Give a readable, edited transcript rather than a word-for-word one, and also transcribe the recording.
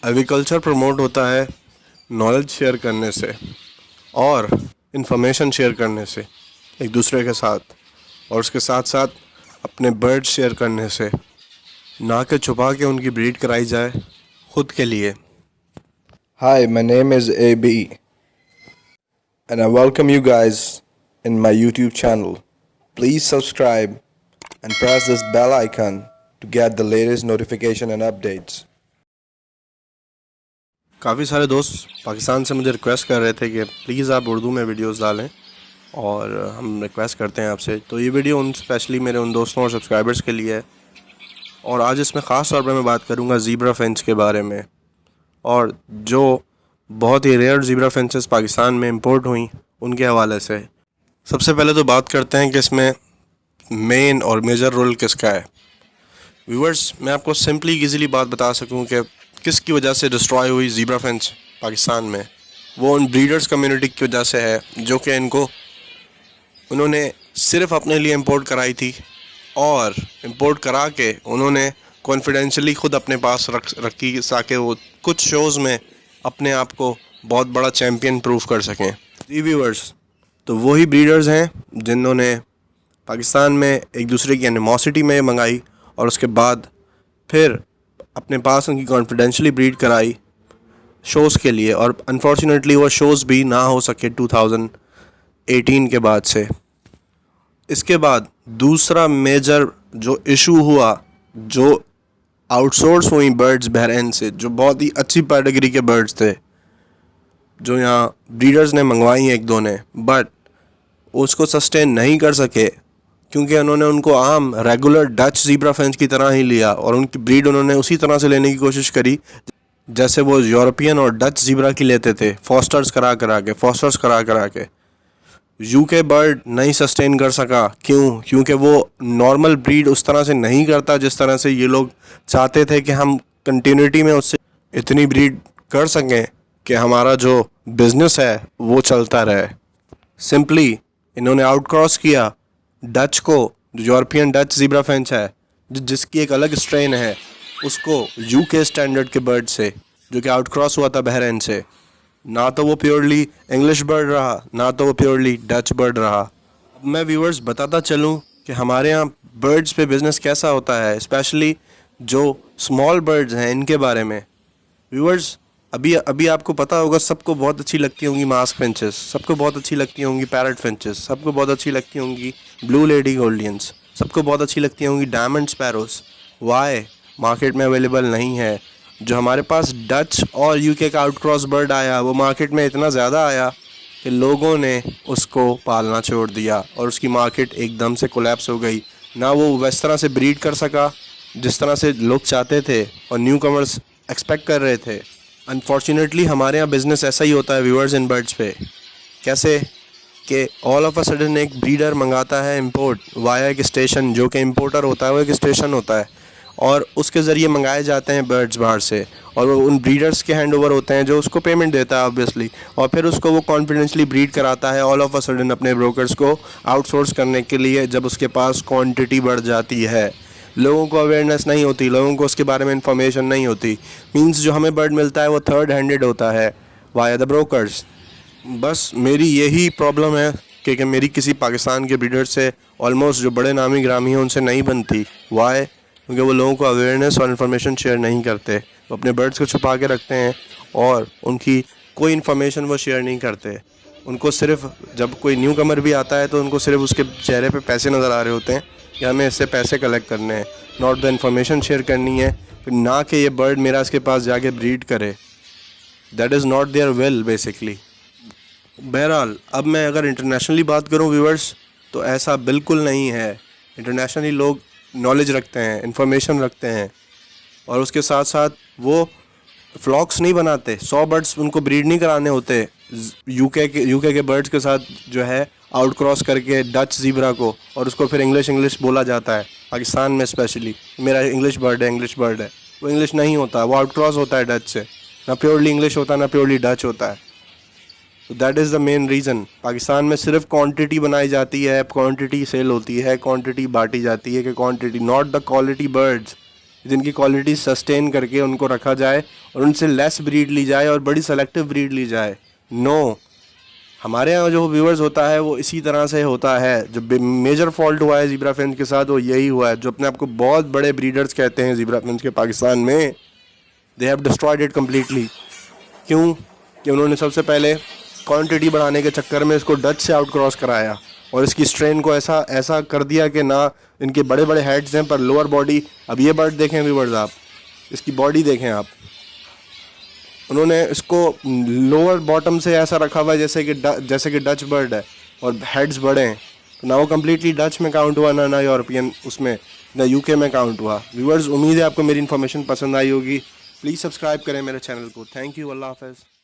Agriculture promote होता है knowledge share करने से और इन्फॉर्मेशन शेयर करने से एक दूसरे के साथ, और उसके साथ साथ अपने बर्ड शेयर करने से, ना कि छुपा के उनकी ब्रीड कराई जाए खुद के लिए। Hi, my name is AB and I welcome you guys in my YouTube channel. Please subscribe and press this bell icon to get the latest notification and updates. काफ़ी सारे दोस्त पाकिस्तान से मुझे रिक्वेस्ट कर रहे थे कि प्लीज़ आप उर्दू में वीडियोस डालें, और हम रिक्वेस्ट करते हैं आपसे। तो ये वीडियो उन स्पेशली मेरे उन दोस्तों और सब्सक्राइबर्स के लिए है, और आज इसमें ख़ास तौर पर मैं बात करूँगा ज़ीब्रा फिंच के बारे में, और जो बहुत ही रेयर ज़ीब्रा फिंचेस पाकिस्तान में इंपोर्ट हुई उनके हवाले से। सबसे पहले तो बात करते हैं कि इसमें मेन और मेजर रोल किसका है। व्यूअर्स, मैं आपको सिंपली ईज़िली बात बता सकूं कि किसकी वजह से डिस्ट्रॉय हुई ज़ीब्रा फिंच पाकिस्तान में। वो उन ब्रीडर्स कम्युनिटी की वजह से है जो कि उन्होंने सिर्फ अपने लिए इंपोर्ट कराई थी, और इंपोर्ट करा के उन्होंने कॉन्फिडेंशियली ख़ुद अपने पास रखी ताकि वो कुछ शोज़ में अपने आप को बहुत बड़ा चैम्पियन प्रूव कर सकें। जी व्यूअर्स, तो वही ब्रीडर्स हैं जिन्होंने पाकिस्तान में एक दूसरे की एनिमोसिटी में मंगाई और उसके बाद फिर अपने पास उनकी कॉन्फिडेंशियली ब्रीड कराई शोज़ के लिए, और अनफॉर्चुनेटली वो शोज़ भी ना हो सके 2018 के बाद से। इसके बाद दूसरा मेजर जो इशू हुआ, जो आउटसोर्स हुई बर्ड्स बहरीन से, जो बहुत ही अच्छी पैडिग्री के बर्ड्स थे जो यहाँ ब्रीडर्स ने मंगवाई एक दो ने, बट उसको सस्टेन नहीं कर सके क्योंकि उन्होंने उनको आम रेगुलर डच ज़ीब्रा फिंच की तरह ही लिया, और उनकी ब्रीड उन्होंने उसी तरह से लेने की कोशिश करी जैसे वो यूरोपियन और डच ज़ीब्रा की लेते थे, फॉस्टर्स करा करा के। यूके बर्ड नहीं सस्टेन कर सका। क्यों? क्योंकि वो नॉर्मल ब्रीड उस तरह से नहीं करता जिस तरह से ये लोग चाहते थे कि हम कंटिन्यूटी में उससे इतनी ब्रीड कर सकें कि हमारा जो बिज़नेस है वो चलता रहे। सिंपली इन्होंने आउटक्रॉस किया डच को, जो यूरोपियन डच ज़ीब्रा फिंच है जिसकी एक अलग स्ट्रेन है, उसको यूके स्टैंडर्ड के बर्ड से जो कि आउटक्रॉस हुआ था बहरीन से। ना तो वो प्योरली इंग्लिश बर्ड रहा, ना तो वो प्योरली डच बर्ड रहा। अब मैं व्यूअर्स बताता चलूँ कि हमारे यहाँ बर्ड्स पे बिज़नेस कैसा होता है, स्पेशली जो स्मॉल बर्ड्स हैं इनके बारे में। व्यूअर्स, अभी आपको पता होगा, सबको बहुत अच्छी लगती होंगी मास्क फिंचेस, सबको बहुत अच्छी लगती होंगी पैरट फिंचेस, सबको बहुत अच्छी लगती होंगी ब्लू लेडी गोल्डियंस, सबको बहुत अच्छी लगती होंगी डायमंड स्पैरोस। वाई मार्केट में अवेलेबल नहीं है। जो हमारे पास डच और यूके का आउटक्रॉस बर्ड आया वो मार्केट में इतना ज़्यादा आया कि लोगों ने उसको पालना छोड़ दिया और उसकी मार्केट एकदम से कोलैप्स हो गई। ना वो वैस तरह से ब्रीड कर सका जिस तरह से लोग चाहते थे और न्यू कमर्स एक्सपेक्ट कर रहे थे। अनफॉर्चुनेटली हमारे यहाँ बिज़नेस ऐसा ही होता है व्यूअर्स इन बर्ड्स पे। कैसे कि ऑल ऑफ अ सडन एक ब्रीडर मंगाता है इंपोर्ट वाया एक स्टेशन, जो कि इंपोर्टर होता है वो एक स्टेशन होता है, और उसके ज़रिए मंगाए जाते हैं बर्ड्स बाहर से, और वो उन ब्रीडर्स के हैंड ओवर होते हैं जो उसको पेमेंट देता है ऑब्वियसली, और फिर उसको वो कॉन्फिडेंशली ब्रीड कराता है ऑल ऑफ अ सडन अपने ब्रोकर्स को आउटसोर्स करने के लिए। जब उसके पास क्वांटिटी बढ़ जाती है, लोगों को अवेयरनेस नहीं होती, लोगों को उसके बारे में इंफॉर्मेशन नहीं होती, मींस जो हमें बर्ड मिलता है वो थर्ड हैंडेड होता है वाया द ब्रोकर्स। बस मेरी यही प्रॉब्लम है कि मेरी किसी पाकिस्तान के ब्रीडर से ऑलमोस्ट जो बड़े नामी ग्रामी हैं उनसे नहीं बनती। वाई? क्योंकि वो लोगों को अवेयरनेस और इन्फॉर्मेशन शेयर नहीं करते, वो अपने बर्ड्स को छुपा के रखते हैं और उनकी कोई इन्फॉर्मेशन वो शेयर नहीं करते। उनको सिर्फ जब कोई न्यू कमर भी आता है तो उनको सिर्फ उसके चेहरे पे पैसे नज़र आ रहे होते हैं कि हमें इससे पैसे कलेक्ट करने हैं, नॉट द इन्फॉर्मेशन शेयर करनी है, फिर ना कि ये बर्ड मेरा इसके पास जाके ब्रीड करे। That is not there will basically. बहरहाल, अब मैं अगर इंटरनेशनली बात करूं व्यूअर्स, तो ऐसा बिल्कुल नहीं है। इंटरनेशनली लोग नॉलेज रखते हैं, इन्फॉर्मेशन रखते हैं, और उसके साथ साथ वो फ्लॉक्स नहीं बनाते। 100 बर्ड्स उनको ब्रीड नहीं कराने होते यूके के बर्ड्स के साथ जो है आउट क्रॉस करके डच ज़ीब्रा को, और उसको फिर इंग्लिश बोला जाता है पाकिस्तान में स्पेशली, मेरा इंग्लिश बर्ड है। वो इंग्लिश नहीं होता, वो आउट क्रॉस होता है डच से, ना प्योरली इंग्लिश होता है ना प्योरली डच होता है। तो that is the main reason. Pakistan में सिर्फ क्वांटिटी बनाई जाती है, क्वांटिटी सेल होती है, क्वांटिटी बांटी जाती है कि quantity, not the quality birds. जिनकी क्वालिटी सस्टेन करके उनको रखा जाए और उनसे लेस ब्रीड ली जाए और बड़ी सेलेक्टिव ब्रीड ली जाए। नो, हमारे यहाँ जो व्यूअर्स होता है वो इसी तरह से होता है। जो मेजर फॉल्ट हुआ है ज़ीब्रा फिंच के साथ वो यही हुआ है। जो अपने आप को बहुत बड़े ब्रीडर्स कहते हैं ज़ीब्रा फिंच के पाकिस्तान में, they have destroyed it completely. क्यों? कि उन्होंने सबसे पहले क्वांटिटी बढ़ाने के चक्कर में इसको डच से आउट क्रॉस कराया और इसकी स्ट्रेन को ऐसा कर दिया कि ना इनके बड़े बड़े हेड्स हैं पर लोअर बॉडी। अब ये बर्ड देखें व्यूअर्स, आप इसकी बॉडी देखें आप, उन्होंने इसको लोअर बॉटम से ऐसा रखा हुआ है जैसे कि डच बर्ड है और हेड्स बड़े हैं। तो ना वो कम्प्लीटली डच में काउंट हुआ, ना यूरोपियन उसमें, ना यूके में काउंट हुआ। व्यूअर्स, उम्मीद है आपको मेरी इन्फॉर्मेशन पसंद आई होगी। प्लीज़ सब्सक्राइब करें मेरे चैनल को। Thank you. अल्लाह हाफ़िज़।